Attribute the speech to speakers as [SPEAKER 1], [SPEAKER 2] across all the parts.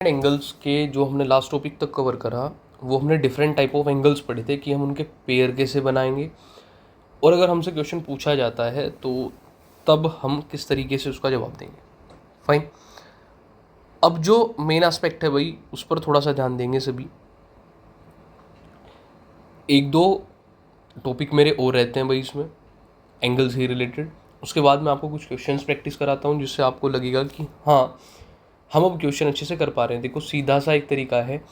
[SPEAKER 1] Angles के जो हमने लास्ट टॉपिक तक कवर करा वो हमने डिफरेंट टाइप ऑफ एंगल्स पढ़े थे कि हम उनके पेयर कैसे बनाएंगे और अगर हमसे क्वेश्चन पूछा जाता है तो तब हम किस तरीके से उसका जवाब देंगे। फाइन। अब जो मेन एस्पेक्ट है भाई उस पर थोड़ा सा ध्यान देंगे सभी। एक दो टॉपिक मेरे और रहते हैं भाई इसमें एंगल से रिलेटेड। उसके बाद मैं आपको कुछ क्वेश्चंस प्रैक्टिस कराता हूँ जिससे आपको लगेगा कि हाँ हम अब क्वेश्चन अच्छे से कर पा रहे हैं। देखो सीधा सा एक तरीका है,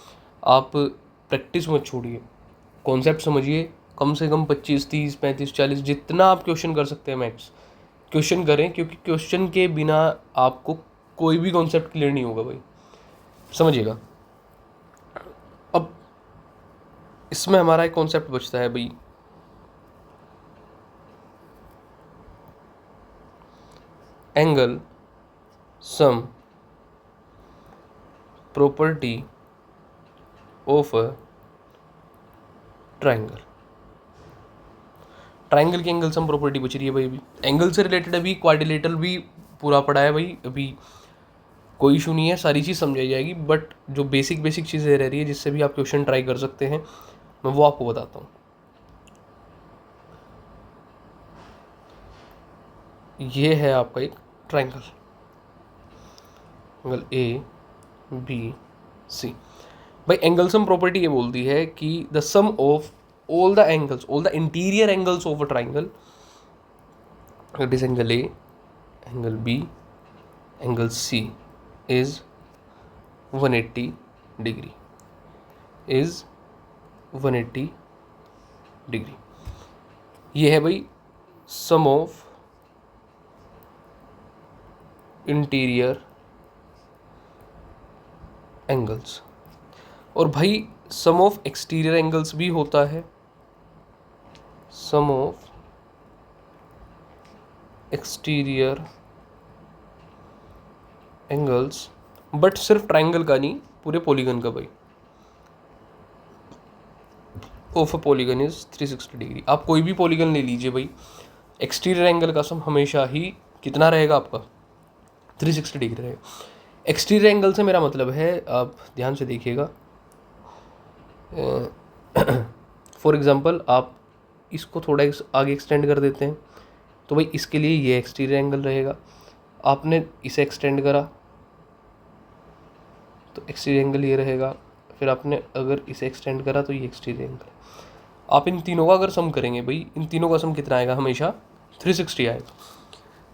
[SPEAKER 1] आप प्रैक्टिस मत छोड़िए, कॉन्सेप्ट समझिए। कम से कम 25, 30, 35, 40 जितना आप क्वेश्चन कर सकते हैं मैक्स क्वेश्चन करें, क्योंकि क्वेश्चन के बिना आपको कोई भी कॉन्सेप्ट क्लियर नहीं होगा भाई, समझिएगा। अब इसमें हमारा एक कॉन्सेप्ट बचता है भाई, angle sum property of a triangle. Triangle की एंगल सम प्रॉपर्टी बच रही है भाई। अभी एंगल से रिलेटेड अभी क्वाड्रिलेटरल भी पूरा पढ़ा है भाई, अभी कोई इशू नहीं है, सारी चीज़ समझाई जाएगी। बट जो बेसिक चीज़ें रह रही है जिससे भी आप क्वेश्चन ट्राई कर सकते हैं मैं वो आपको बताता हूँ। ये है आपका एक triangle, angle A B C. भाई एंगल सम प्रॉपर्टी ये बोलती है कि the sum of all the interior angles of a triangle, it is angle A, angle B, angle C is 180 degree, is 180 degree। ये है भाई सम ऑफ इंटीरियर एंगल्स। और भाई सम ऑफ एक्सटीरियर एंगल्स भी होता है, सम ऑफ एक्सटीरियर एंगल्स, बट सिर्फ triangle का नहीं, पूरे पॉलीगन का भाई। Of a polygon is 360 degree. आप कोई भी पॉलीगन ले लीजिए भाई, एक्सटीरियर एंगल का सम हमेशा ही कितना रहेगा आपका, 360 डिग्री रहेगा। एक्सटीरियर एंगल से मेरा मतलब है, आप ध्यान से देखिएगा, फॉर एग्जांपल आप इसको थोड़ा आगे एक्सटेंड कर देते हैं तो भाई इसके लिए ये एक्सटीरियर एंगल रहेगा। आपने इसे एक्सटेंड करा तो एक्सटीरियर एंगल ये रहेगा, फिर आपने अगर इसे एक्सटेंड करा तो ये एक्सटीरियर एंगल। आप इन तीनों का अगर सम करेंगे भाई, इन तीनों का सम कितना आएगा, हमेशा 360 आएगा।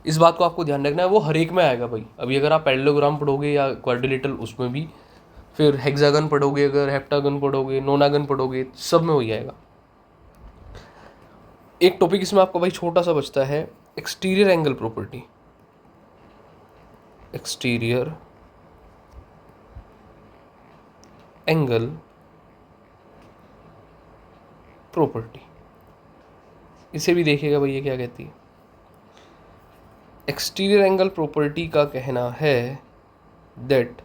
[SPEAKER 1] इस बात को आपको ध्यान रखना है, वो हर एक में आएगा भाई। अभी अगर आप पैरेललोग्राम पढ़ोगे या क्वाड्रिलेटरल उसमें भी, फिर हेक्सागन पढ़ोगे, अगर हेप्टागन पढ़ोगे, नोनागन पढ़ोगे, सब में वही आएगा। एक टॉपिक इसमें आपका भाई छोटा सा बचता है, exterior angle property. Exterior angle property, इसे भी देखिएगा भाई ये क्या कहती है। एक्सटीरियर एंगल प्रॉपर्टी का कहना है that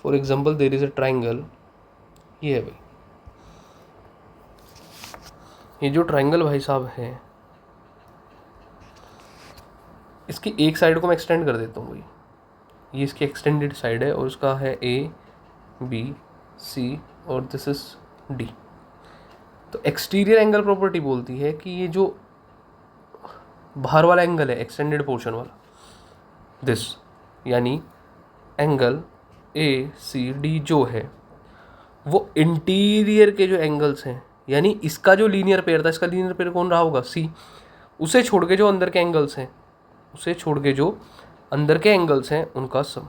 [SPEAKER 1] for example there is a triangle, ये है भाई, ये जो ट्राइंगल भाई साहब है इसकी एक साइड को मैं एक्सटेंड कर देता हूँ भाई, ये इसकी एक्सटेंडेड साइड है और उसका है ए बी सी और दिस इज डी। तो एक्सटीरियर एंगल प्रॉपर्टी बोलती है कि ये जो बाहर वाला एंगल है, एक्सटेंडेड पोर्शन वाला, दिस, यानी एंगल ए सी डी जो है वो इंटीरियर के जो एंगल्स हैं, यानी इसका जो लीनियर पेयर था, इसका लीनियर पेयर कौन रहा होगा, सी, उसे छोड़ के जो अंदर के एंगल्स हैं, उसे छोड़ के जो अंदर के एंगल्स हैं उनका सम,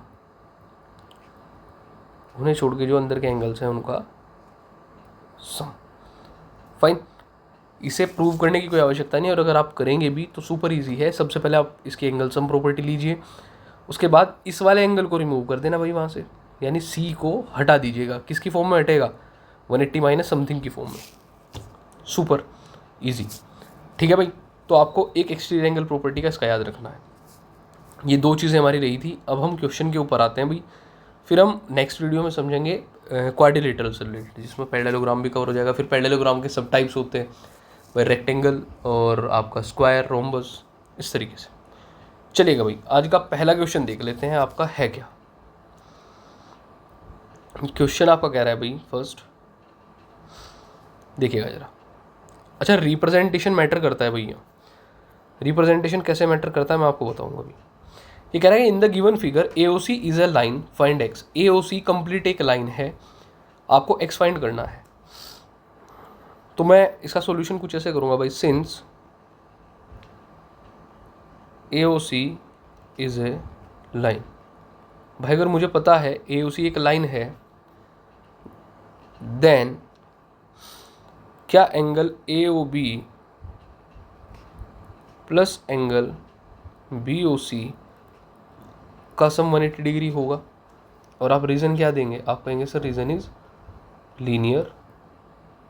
[SPEAKER 1] उन्हें छोड़ के जो अंदर के एंगल्स हैं उनका सम। फाइन। इसे प्रूव करने की कोई आवश्यकता नहीं, और अगर आप करेंगे भी तो सुपर इजी है। सबसे पहले आप इसकी एंगल सम प्रॉपर्टी लीजिए, उसके बाद इस वाले एंगल को रिमूव कर देना भाई वहाँ से, यानी सी को हटा दीजिएगा। किसकी फॉर्म में हटेगा, 180 माइनस समथिंग की फॉर्म में। सुपर इजी, ठीक है भाई। तो आपको एक एक्सटीरियर एंगल प्रॉपर्टी का इसका याद रखना है। ये दो चीज़ें हमारी रही थी। अब हम क्वेश्चन के ऊपर आते हैं भाई, फिर हम नेक्स्ट वीडियो में समझेंगे क्वाड्रिलेटरल से रिलेटेड, जिसमें पैरेललोग्राम भी कवर हो जाएगा। फिर पैरेललोग्राम के सब टाइप्स होते हैं भाई, रेक्टेंगल और आपका स्क्वायर, रोम्बस, इस तरीके से। चलिएगा भाई, आज का पहला क्वेश्चन देख लेते हैं, आपका है क्या। क्वेश्चन आपका कह रहा है भाई फर्स्ट देखिएगा ज़रा। अच्छा, रिप्रेजेंटेशन मैटर करता है भैया। रिप्रेजेंटेशन कैसे मैटर करता है मैं आपको बताऊंगा अभी। ये कह रहा है इन the given figure AOC is a line find x। AOC complete एक लाइन है, आपको x फाइंड करना है। तो मैं इसका सॉल्यूशन कुछ ऐसे करूंगा भाई, since AOC is a line. भाई अगर मुझे पता है AOC एक लाइन है, देन क्या angle AOB plus angle BOC का सम 180 डिग्री होगा। और आप रीज़न क्या देंगे, आप कहेंगे sir reason is linear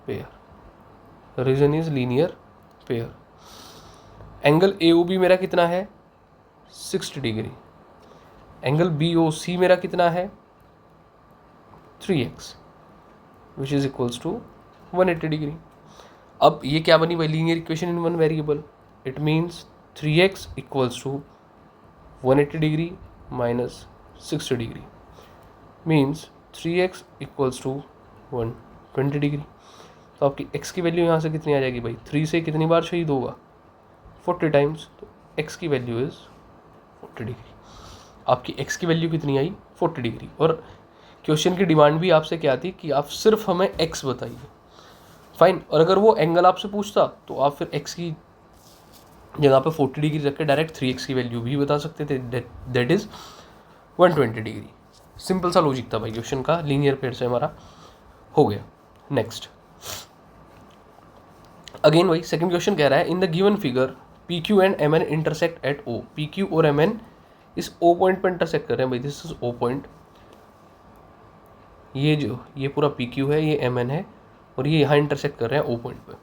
[SPEAKER 1] pair. Reason is linear pair. Angle AOB मेरा कितना है 60 डिग्री। एंगल BOC मेरा कितना है 3x which is equals to 180 degree. अब ये क्या बनी भाई, linear equation in one variable. It means 3x equals to 180 degree minus 60 degree means 3x equals to 120 degree. तो आपकी x की वैल्यू यहाँ से कितनी आ जाएगी भाई, 3 से कितनी बार शहीद होगा 40 टाइम्स। तो x की वैल्यू इज़ 40 डिग्री। आपकी x की वैल्यू कितनी आई 40 डिग्री। और क्वेश्चन की डिमांड भी आपसे क्या थी कि आप सिर्फ हमें x बताइए। फाइन। और अगर वो एंगल आपसे पूछता तो आप फिर x की जगह पे 40 डिग्री रख के डायरेक्ट 3x की वैल्यू भी बता सकते थे, दैट इज़ 120 डिग्री। सिंपल सा लॉजिक था भाई क्वेश्चन का, लीनियर पेयर से हमारा हो गया। नेक्स्ट अगेन वही सेकंड क्वेश्चन कह रहा है इन the given figure PQ and MN intersect at O। PQ और MN इस O पॉइंट पर इंटरसेक्ट कर रहे हैं भाई, दिस इज O पॉइंट। ये पूरा PQ है, ये MN है और ये यहाँ इंटरसेक्ट कर रहे हैं O पॉइंट पर।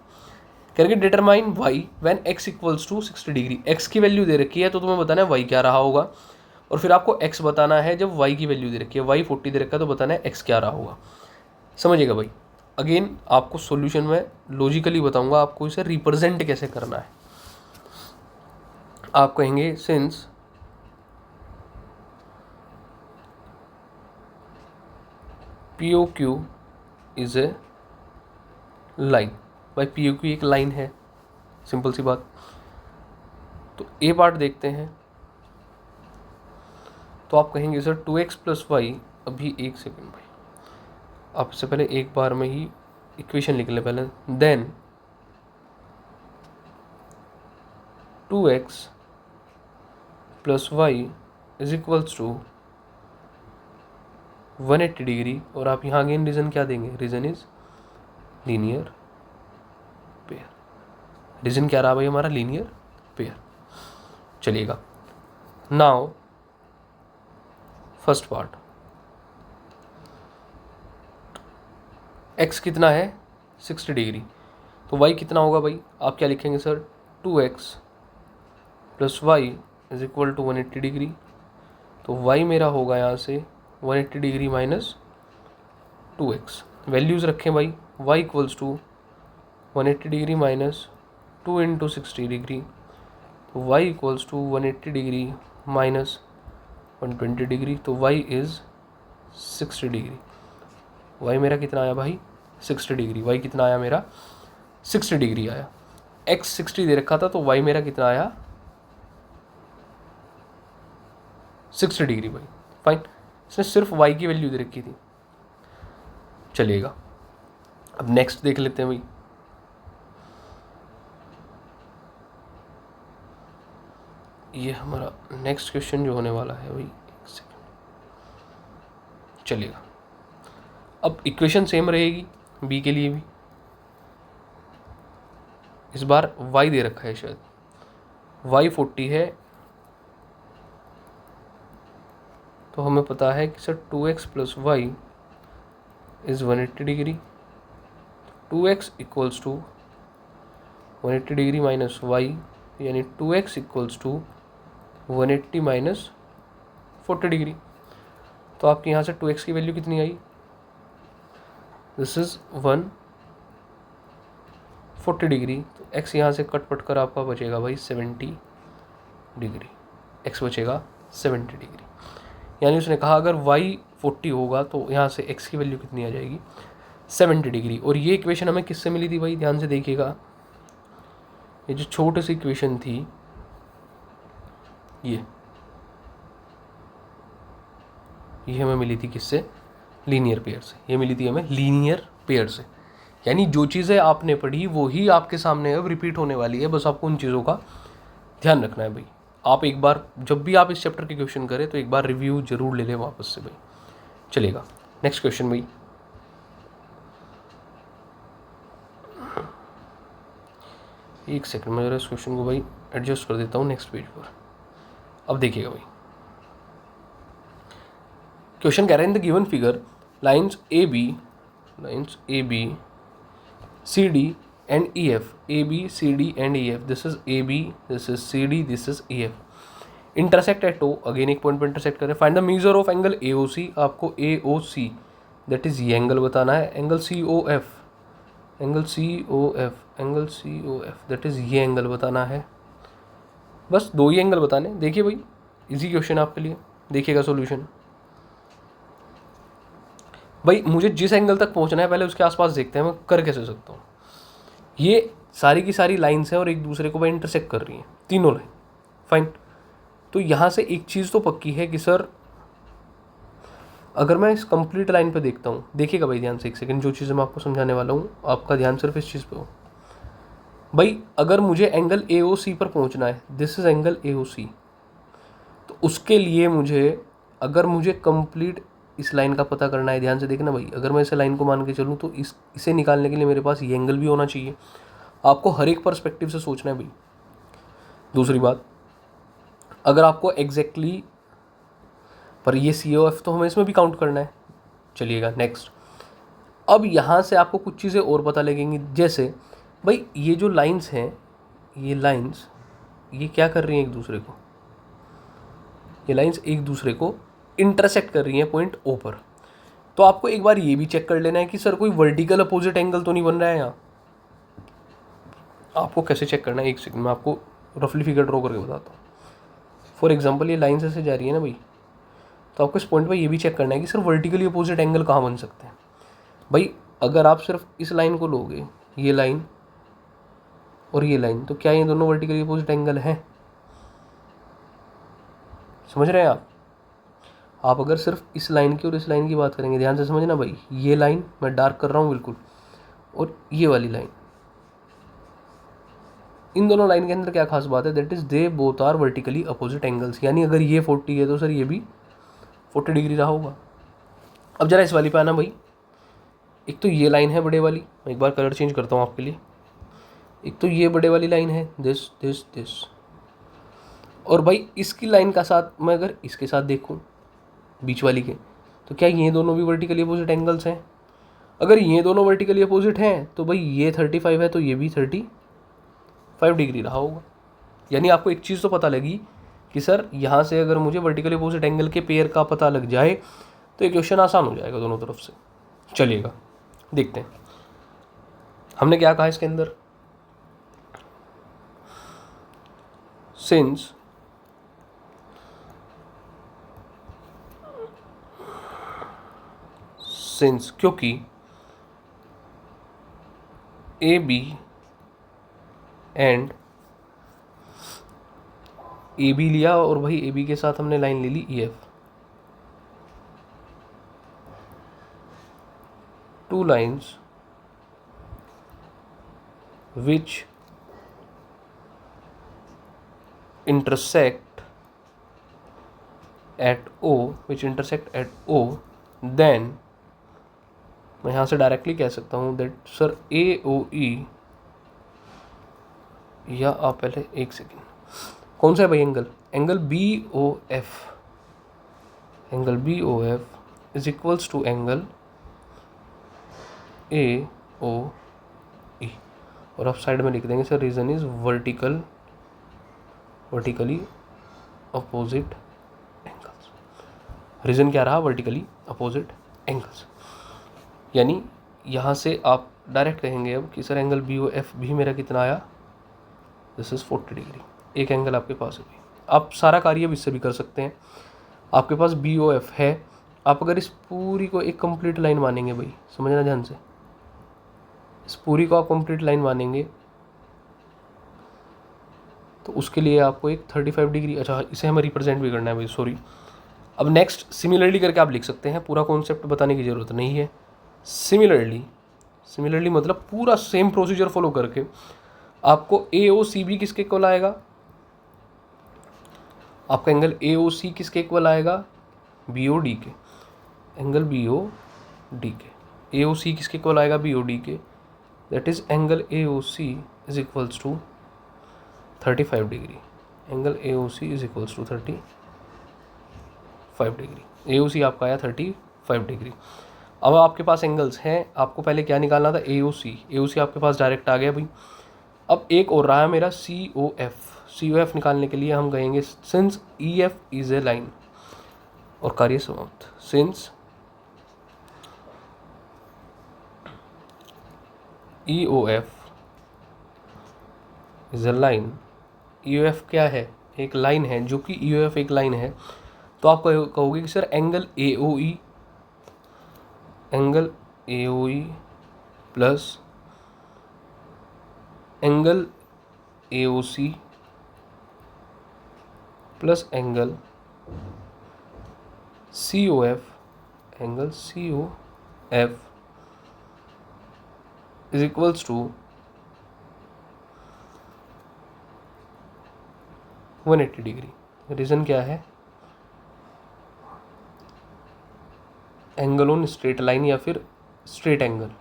[SPEAKER 1] करके determine y when x equals to 60 degree. x की वैल्यू दे रखी है तो तुम्हें बताना है y क्या रहा होगा, और फिर आपको x बताना है जब y की वैल्यू दे रखी है। y 40 दे रखा है तो बताना है x क्या रहा होगा। समझिएगा भाई। अगेन आपको सॉल्यूशन में लॉजिकली बताऊंगा आपको इसे रिप्रेजेंट कैसे करना है। आप कहेंगे since POQ is a line. भाई POQ एक लाइन है, सिंपल सी बात। तो ए पार्ट देखते हैं। तो आप कहेंगे सर 2x प्लस वाई, अभी एक सेकेंड भाई, आपसे पहले एक बार में ही इक्वेशन लिख लें पहले। Then 2x plus y is equals to 180 degree. और आप यहाँ अगेन रीज़न क्या देंगे, reason is linear pair. Reason क्या रहा भाई हमारा, लीनियर पेयर। चलिएगा नाउ फर्स्ट पार्ट, x कितना है 60 डिग्री, तो y कितना होगा भाई, आप क्या लिखेंगे sir 2x plus y is equal to 180 degree. तो y मेरा होगा यहाँ से 180 डिग्री माइनस 2x। वैल्यूज़ रखें भाई, y equals to 180 degree minus 2 into 60 degree. तो y equals to 180 degree minus 120 degree. तो y इज़ 60 डिग्री। y मेरा कितना आया भाई 60 डिग्री। y कितना आया मेरा 60 डिग्री आया। x 60 दे रखा था तो y मेरा कितना आया 60 डिग्री भाई। फाइन। इसने सिर्फ y की वैल्यू दे रखी थी। चलिएगा अब नेक्स्ट देख लेते हैं भाई। ये हमारा नेक्स्ट क्वेश्चन जो होने वाला है भाई, एक सेकेंड। चलिएगा अब इक्वेशन सेम रहेगी b के लिए भी। इस बार y दे रखा है, शायद y 40 है। तो हमें पता है कि sir 2x plus y is 180 degree. 2x equals to 180 degree minus y, यानी 2x equals to 180 minus 40 degree. तो आपके यहाँ से 2x की वैल्यू कितनी आई, दिस इज़ 140 डिग्री। तो x यहाँ से कट पट कर आपका बचेगा भाई 70 डिग्री। x बचेगा 70 डिग्री। यानी उसने कहा अगर y 40 होगा तो यहाँ से x की वैल्यू कितनी आ जाएगी 70 डिग्री। और ये इक्वेशन हमें किससे मिली थी भाई, ध्यान से देखिएगा, ये जो छोटी सी इक्वेशन थी ये हमें मिली थी किससे, लीनियर पेयर से। ये मिली थी हमें लीनियर पेयर से। यानी जो चीज़ें आपने पढ़ी वो ही आपके सामने अब रिपीट होने वाली है, बस आपको उन चीज़ों का ध्यान रखना है भाई। आप एक बार जब भी आप इस चैप्टर के क्वेश्चन करें तो एक बार रिव्यू जरूर ले लें वापस से भाई। चलेगा, नेक्स्ट क्वेश्चन भाई। एक सेकंड में जरा इस क्वेश्चन को भाई एडजस्ट कर देता हूँ नेक्स्ट पेज पर। अब देखिएगा भाई, क्वेश्चन कह रहे हैं in the given figure lines A B C D and E F, A B C D and E F, this is A B, this is C D, this is E F, intersect at O, again एक point पर intersect करें। Find the measure of angle A O C, आपको A O C that is ये angle बताना है, angle C O F, angle C O F, angle C O F that is ये angle बताना है। बस दो ही एंगल बताने। देखिए भाई इजी क्वेश्चन आपके लिए, देखिएगा सॉल्यूशन। भाई मुझे जिस एंगल तक पहुंचना है पहले उसके आसपास देखते हैं मैं कर कैसे सकता हूँ। ये सारी की सारी लाइन्स हैं और एक दूसरे को भाई इंटरसेक्ट कर रही हैं, तीनों लाइन, फाइन। तो यहाँ से एक चीज़ तो पक्की है कि सर अगर मैं इस कंप्लीट लाइन पे देखता हूँ, देखिएगा भाई ध्यान से एक सेकंड, जो चीज़ें मैं आपको समझाने वाला हूँ आपका ध्यान सिर्फ इस चीज़ पे हो भाई। अगर मुझे एंगल ए ओ सी पर पहुँचना है, this is angle A O सी, तो उसके लिए अगर मुझे कंप्लीट इस लाइन का पता करना है, ध्यान से देखना भाई, अगर मैं इसे लाइन को मान के चलूँ तो इसे निकालने के लिए मेरे पास ये एंगल भी होना चाहिए। आपको हर एक पर्सपेक्टिव से सोचना है भाई। दूसरी बात, अगर आपको एग्जैक्टली पर ये सी ओ एफ तो हमें इसमें भी काउंट करना है। चलिएगा नेक्स्ट, अब यहाँ से आपको कुछ चीज़ें और पता लगेंगी, जैसे भाई ये जो लाइंस हैं, ये लाइंस ये क्या कर रही हैं एक दूसरे को, ये लाइंस एक दूसरे को इंटरसेक्ट कर रही हैं पॉइंट ओ पर। तो आपको एक बार ये भी चेक कर लेना है कि सर कोई वर्टिकल अपोजिट एंगल तो नहीं बन रहा है यहाँ। आपको कैसे चेक करना है, एक सेकंड में आपको रफली फिगर ड्रॉ करके बताता हूँ। फॉर एग्जांपल ये लाइंस ऐसे जा रही है ना भाई, तो आपको इस पॉइंट पर ये भी चेक करना है कि सर वर्टिकली अपोजिट एंगल कहाँ बन सकते हैं। भाई अगर आप सिर्फ इस लाइन को लोगे, ये लाइन और ये लाइन, तो क्या ये दोनों वर्टिकली अपोजिट एंगल हैं? समझ रहे हैं आप अगर सिर्फ इस लाइन की और इस लाइन की बात करेंगे, ध्यान से समझना भाई, ये लाइन मैं डार्क कर रहा हूँ बिल्कुल, और ये वाली लाइन, इन दोनों लाइन के अंदर क्या खास बात है, that is they both are vertically opposite angles. यानी अगर ये 40 है तो सर ये भी 40 डिग्री रहा होगा। अब जरा इस वाली पे आना भाई, एक तो ये लाइन है बड़े वाली, मैं एक बार कलर चेंज करता हूँ आपके लिए, एक तो ये बड़े वाली लाइन है, दिस दिस दिस, और भाई इसकी लाइन का साथ मैं अगर इसके साथ देखूँ बीच वाली के, तो क्या ये दोनों भी वर्टिकली अपोजिट एंगल्स हैं? अगर ये दोनों वर्टिकली अपोजिट हैं तो भाई ये 35 है तो ये भी 35 डिग्री रहा होगा। यानी आपको एक चीज़ तो पता लगी कि सर यहाँ से अगर मुझे वर्टिकली अपोजिट एंगल के पेयर का पता लग जाए तो ये क्वेश्चन आसान हो जाएगा दोनों तरफ से। चलिएगा देखते हैं हमने क्या कहा इसके अंदर, सिंस क्योंकि A B and A B लिया और भाई ए बी के साथ हमने लाइन ले ली E F, two lines which intersect at O, then मैं यहाँ से डायरेक्टली कह सकता हूँ दैट सर ए ओ ई, या आप पहले एक सेकेंड, कौन सा है भाई angle B O F, angle B O F is equals to angle A O E, और आप साइड में लिख देंगे sir reason is vertically opposite angles. Reason क्या रहा, वर्टिकली अपोजिट एंगल्स। यानी यहाँ से आप डायरेक्ट कहेंगे अब कि sir angle B O F भी मेरा कितना आया, दिस इज 40 डिग्री। एक एंगल आपके पास है, आप सारा कार्य अब इससे भी कर सकते हैं। आपके पास बी ओ एफ है। आप अगर इस पूरी को एक कंप्लीट लाइन मानेंगे भाई, समझना ध्यान से, इस पूरी को आप कंप्लीट लाइन मानेंगे तो उसके लिए आपको एक 35 डिग्री, अच्छा इसे हमें रिप्रेजेंट भी करना है भाई, सॉरी। अब नेक्स्ट सिमिलरली करके आप लिख सकते हैं, पूरा कॉन्सेप्ट बताने की ज़रूरत नहीं है। सिमिलरली मतलब पूरा सेम प्रोसीजर फॉलो करके आपको ए ओ सी बी किसके इक्वल आएगा, आपका एंगल ए ओ सी किसके इक्वल आएगा, बी ओ डी के, एंगल बी ओ डी के। ए ओ सी किसके इक्वल आएगा, बी ओ डी के, that is angle A O C is equals to 35 degree. Angle A O C is equals to 35 degree. A O C आपका आया 35 degree. अब आपके पास angles हैं, आपको पहले क्या निकालना था, ए ओ सी। ए ओ सी आपके पास डायरेक्ट आ गया भाई। अब एक और रहा है मेरा सी ओ एफ। सी ओ एफ निकालने के लिए हम कहेंगे since E F is a line, और कार्य समाप्त। Since E O F is a line, E O F क्या है, एक लाइन है, जो कि ई ओ एफ एक लाइन है, तो आप कहोगे कि sir angle A O E, angle A O E plus angle A O C plus angle C O F, angle C O F is equals to 180 degree. Reason क्या है, angle on straight line या फिर straight angle.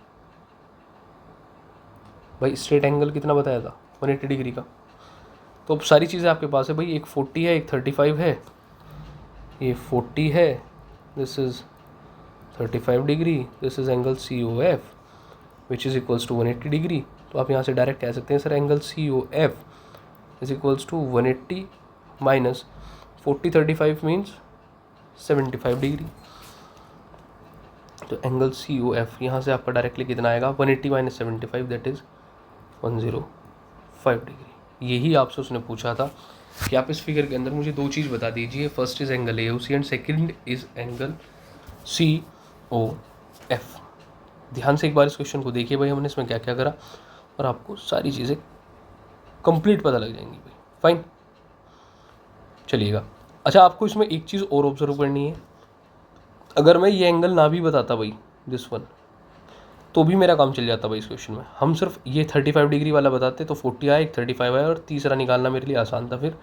[SPEAKER 1] भाई straight angle कितना बताया था, 180 degree का। तो अब सारी चीज़ें आपके पास है भाई, एक 40 है, एक 35 है, ये 40 है, this is 35 degree, this is angle C O F which is equals to 180 degree. तो आप यहाँ से डायरेक्ट कह सकते हैं sir angle C O F is equals to 180 minus 40 35 means 75 degree. तो एंगल सी ओ एफ यहाँ से आपका डायरेक्टली कितना आएगा, 180 माइनस 75 दैट इज़ 105 डिग्री। यही आपसे उसने पूछा था कि आप इस फिगर के अंदर मुझे दो चीज़ बता दीजिए, first is angle A O C and second is angle C O F. ध्यान से एक बार इस क्वेश्चन को देखिए भाई, हमने इसमें क्या क्या करा, और आपको सारी चीज़ें कंप्लीट पता लग जाएंगी भाई। फाइन, चलिएगा। अच्छा आपको इसमें एक चीज़ और ऑब्जर्व करनी है, अगर मैं ये एंगल ना भी बताता भाई दिस वन, तो भी मेरा काम चल जाता भाई इस क्वेश्चन में। हम सिर्फ ये 35 डिग्री वाला बताते तो 40 आया, एक 35 आया, और तीसरा निकालना मेरे लिए आसान था फिर,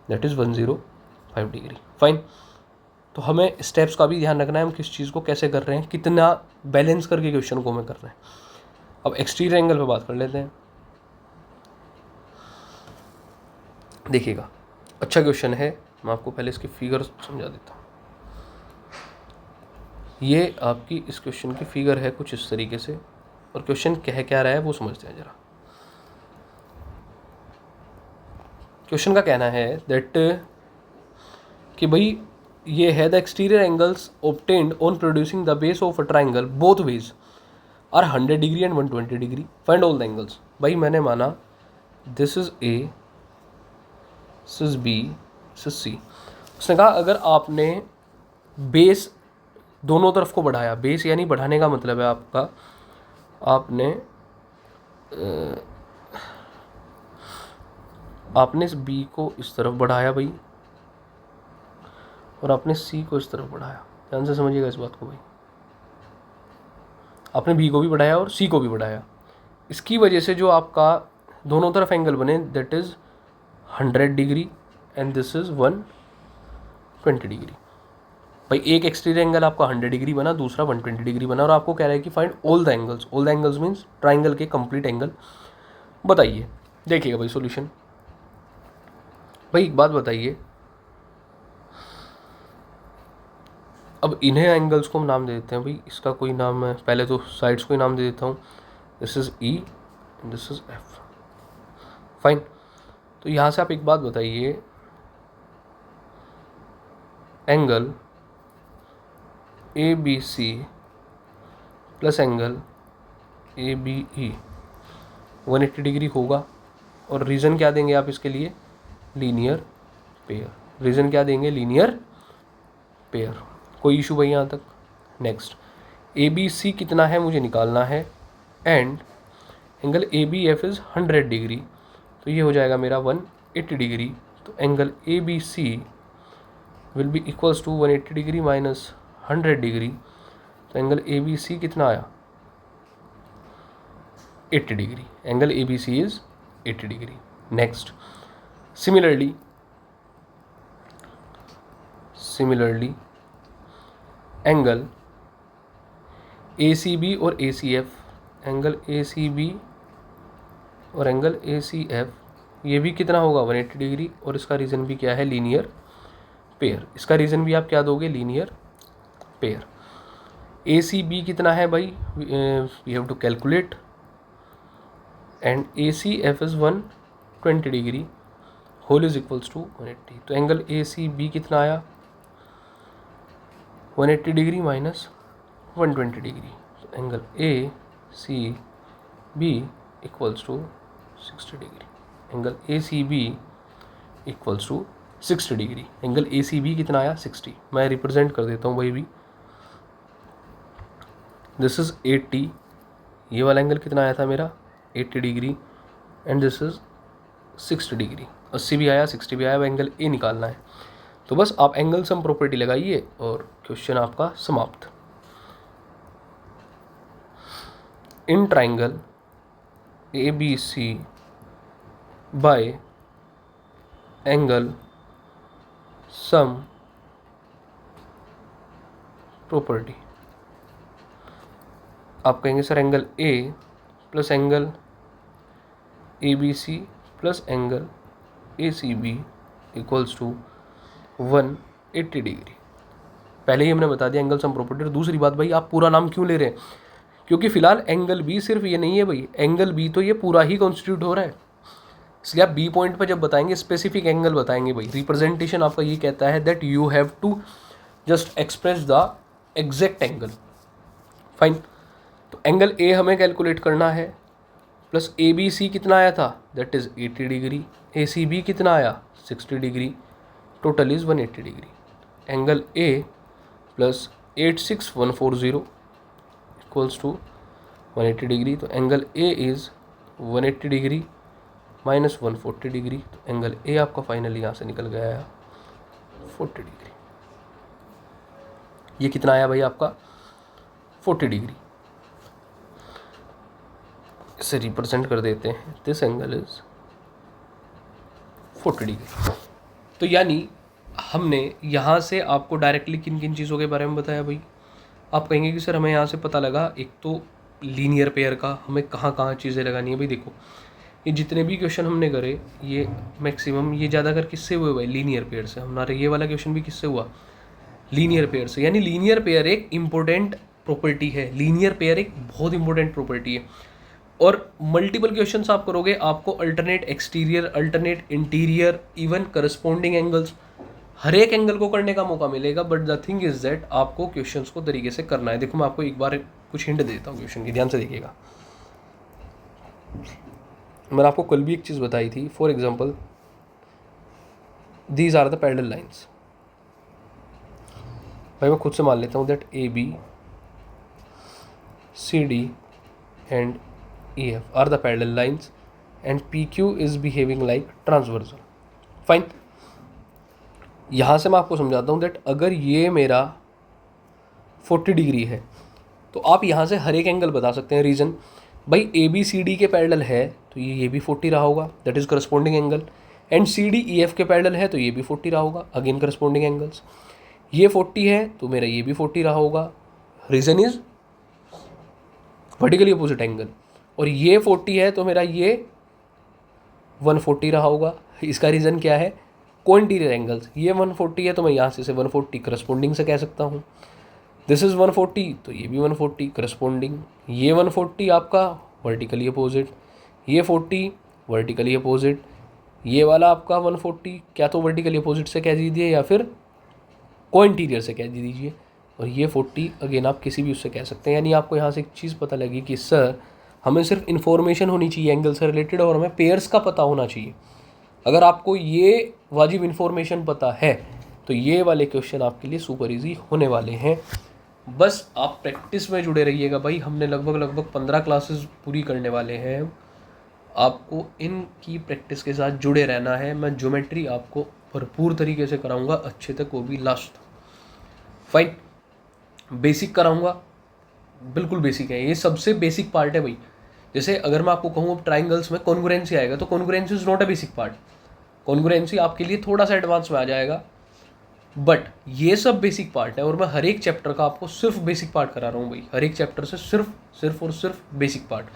[SPEAKER 1] दैट इज़ 105 डिग्री। फाइन, तो हमें स्टेप्स का भी ध्यान रखना है, हम किस चीज़ को कैसे कर रहे हैं, कितना बैलेंस करके क्वेश्चन को हमें कर रहे हैं। अब एक्सटीरियर एंगल पे बात कर लेते हैं। देखिएगा, अच्छा क्वेश्चन है, मैं आपको पहले इसकी फिगर समझा देता हूँ। ये आपकी इस क्वेश्चन की फिगर है कुछ इस तरीके से, और क्वेश्चन कह क्या रहा है वो समझते हैं जरा। क्वेश्चन का कहना है दैट कि भाई ये है the exterior angles obtained on producing the base of a triangle both ways are 100 degree and 120 degree, find all the angles. भाई मैंने माना this is A, this is B, this is C. उसने कहा अगर आपने बेस दोनों तरफ को बढ़ाया, बेस यानी बढ़ाने का मतलब है आपका, आपने इस बी को इस तरफ बढ़ाया भाई, और आपने सी को इस तरफ बढ़ाया। ध्यान से समझिएगा इस बात को भाई, आपने बी को भी बढ़ाया और सी को भी बढ़ाया। इसकी वजह से जो आपका दोनों तरफ एंगल बने that is 100 degree and this is 120 degree. भाई एक एक्सटीरियर एंगल आपका 100 डिग्री बना, दूसरा 120 डिग्री बना, और आपको कह रहा है कि find all the angles. All the angles means triangle के कंप्लीट एंगल बताइए। देखिएगा भाई सॉल्यूशन। भाई एक बात बताइए, अब इन्हें एंगल्स को हम नाम दे देते हैं भाई, इसका कोई नाम है, पहले तो साइड्स को ही नाम दे देता हूँ, this is E and this is F. Fine, तो यहाँ से आप एक बात बताइए, angle A B C plus angle A B E 180 degree होगा, और रीज़न क्या देंगे आप इसके लिए, लीनियर पेयर। रीज़न क्या देंगे, लीनियर पेयर। कोई इशू भाई यहाँ तक? नेक्स्ट, ए बी सी कितना है मुझे निकालना है, and angle A B F is 100 degree, तो ये हो जाएगा मेरा 180 डिग्री। तो angle A B C will be equals to 180 degree minus 100 degree. तो एंगल ए बी सी कितना आया? 80 degree. Angle A B C is 80 degree. Next, similarly angle A C B और A C F, angle A C B और angle A C F, ये भी कितना होगा? 180 degree. और इसका रीज़न भी क्या है? Linear pair. इसका रीज़न भी आप क्या दोगे? Linear pair. A C B कितना है भाई? We have to calculate, and A C F is 120 degree, whole is equals to 180। तो एंगल ए सी बी कितना आया? 180 डिग्री माइनस 120 डिग्री। तो angle A C B equals to 60 degree. Angle A C B equals to 60 degree. Angle A C B कितना आया? 60। मैं represent कर देता हूँ भाई भी। दिस इज़ 80, ये वाला एंगल कितना आया था मेरा? 80 degree, and this is 60 degree. 80 भी आया, 60 भी आया, एंगल ए निकालना है। तो बस आप एंगल सम प्रॉपर्टी लगाइए और क्वेश्चन आपका समाप्त। In triangle A B C by angle sum property, आप कहेंगे sir angle A plus angle A B C plus angle A C B equals to 180 degree. पहले ही हमने बता दिया एंगल सम प्रॉपर्टी। और दूसरी बात भाई, आप पूरा नाम क्यों ले रहे हैं? क्योंकि फिलहाल एंगल बी सिर्फ ये नहीं है भाई, एंगल बी तो ये पूरा ही कॉन्स्टिट्यूट हो रहा है। इसलिए आप बी पॉइंट पर जब बताएंगे स्पेसिफिक एंगल बताएंगे भाई। रिप्रेजेंटेशन आपका ये कहता है that you have to just express the exact angle. Fine, तो एंगल ए हमें कैलकुलेट करना है, प्लस ए बी सी कितना आया था? That is 80 degree. A C B कितना आया? 60 degree. Total is 180 degree. Angle A plus 86140 equals to 180 degree. तो angle A is 180 degree minus 140 degree. तो एंगल ए आपका फाइनली यहाँ से निकल गया है 40 डिग्री। ये कितना आया भाई आपका? 40 डिग्री। इसे रिप्रेजेंट कर देते हैं, दिस एंगल इज 40 डिग्री। तो यानी हमने यहाँ से आपको डायरेक्टली किन किन चीज़ों के बारे में बताया भाई? आप कहेंगे कि सर हमें यहाँ से पता लगा एक तो लीनियर पेयर का, हमें कहाँ कहाँ चीज़ें लगानी है भाई। देखो ये जितने भी क्वेश्चन हमने करे, ये मैक्सिमम ये ज़्यादातर किससे हुए भाई? लीनियर पेयर से। हमारा ये वाला क्वेश्चन भी किससे हुआ? लीनियर पेयर से। यानी लीनियर पेयर एक इम्पोर्टेंट प्रॉपर्टी है, लीनियर पेयर एक बहुत इंपॉर्टेंट प्रॉपर्टी है। और मल्टीपल क्वेश्चंस आप करोगे, आपको alternate exterior, alternate interior, even corresponding angles, हर एक एंगल को करने का मौका मिलेगा। But the thing is that आपको क्वेश्चंस को तरीके से करना है। देखो मैं आपको एक बार कुछ हिंट देता हूँ क्वेश्चन की, ध्यान से देखिएगा। मैंने आपको कल भी एक चीज़ बताई थी। For example, these are the parallel lines. भाई मैं खुद से मान लेता हूँ that A B C D and E F are the parallel lines and P Q is behaving like transversal. Fine, यहाँ से मैं आपको समझाता हूँ दैट अगर ये मेरा 40 डिग्री है तो आप यहाँ से हर एक एंगल बता सकते हैं। रीज़न भाई, ए बी सी डी के पैरेलल है तो ये भी 40 रहा होगा, that is corresponding angle. And C D E F के पैरेलल है तो ये भी 40 रहा होगा, अगेन करस्पॉन्डिंग एंगल्स। ये 40 है तो मेरा ये भी 40 रहा होगा, reason is vertically opposite angle. और ये 40 है तो मेरा ये 140 रहा होगा। इसका रीज़न क्या है? Co-interior angles. ये 140 है तो मैं यहाँ से 140 करस्पॉन्डिंग से कह सकता हूँ। दिस इज़ 140 तो ये भी 140 करस्पॉन्डिंग। ये 140 आपका वर्टिकली अपोजिट, ये 40 वर्टिकली अपोजिट, ये वाला आपका 140 क्या तो वर्टिकली अपोजिट से कह दीजिए या फिर कोइंटीरियर से कह दीजिए। और ये 40 अगेन आप किसी भी उससे कह सकते हैं। यानी आपको यहाँ से एक चीज़ पता लगी कि सर हमें सिर्फ इन्फॉर्मेशन होनी चाहिए एंगल से रिलेटेड और हमें पेयर्स का पता होना चाहिए। अगर आपको ये वाजिब इन्फॉर्मेशन पता है तो ये वाले क्वेश्चन आपके लिए सुपर इजी होने वाले हैं। बस आप प्रैक्टिस में जुड़े रहिएगा भाई। हमने लगभग 15 क्लासेस पूरी करने वाले हैं। आपको इनकी प्रैक्टिस के साथ जुड़े रहना है। मैं ज्योमेट्री आपको भरपूर तरीके से कराऊंगा, अच्छे तक, वो भी लास्ट तक। फाइन। बेसिक कराऊंगा, बिल्कुल बेसिक है, ये सबसे बेसिक पार्ट है भाई। जैसे अगर मैं आपको कहूँ अब ट्राइंगल्स में कॉन्ग्रुएंसी आएगा, तो congruency is not a basic part. Congruency आपके लिए थोड़ा सा एडवांस में आ जाएगा, बट ये सब बेसिक पार्ट है। और मैं हर एक चैप्टर का आपको सिर्फ बेसिक पार्ट करा रहा हूँ भाई, हर एक चैप्टर से सिर्फ और सिर्फ बेसिक पार्ट,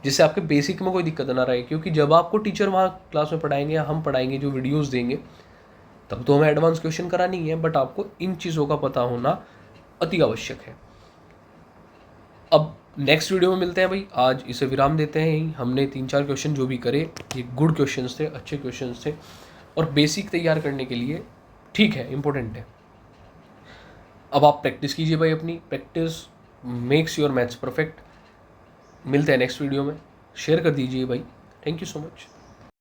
[SPEAKER 1] जिससे आपके बेसिक में कोई दिक्कत ना रहे। क्योंकि जब आपको टीचर वहाँ क्लास में पढ़ाएंगे या हम पढ़ाएंगे, जो वीडियोज़ देंगे, तब तो हमें एडवांस क्वेश्चन करानी है, बट आपको इन चीज़ों का पता होना अति आवश्यक है। अब नेक्स्ट वीडियो में मिलते हैं भाई। आज इसे विराम देते हैं यहीं। हमने 3-4 क्वेश्चन जो भी करे, ये गुड क्वेश्चंस थे, अच्छे क्वेश्चंस थे, और बेसिक तैयार करने के लिए ठीक है, इम्पोर्टेंट है। अब आप प्रैक्टिस कीजिए भाई, अपनी practice makes your maths perfect. मिलते हैं नेक्स्ट वीडियो में। शेयर कर दीजिए भाई। Thank you so much.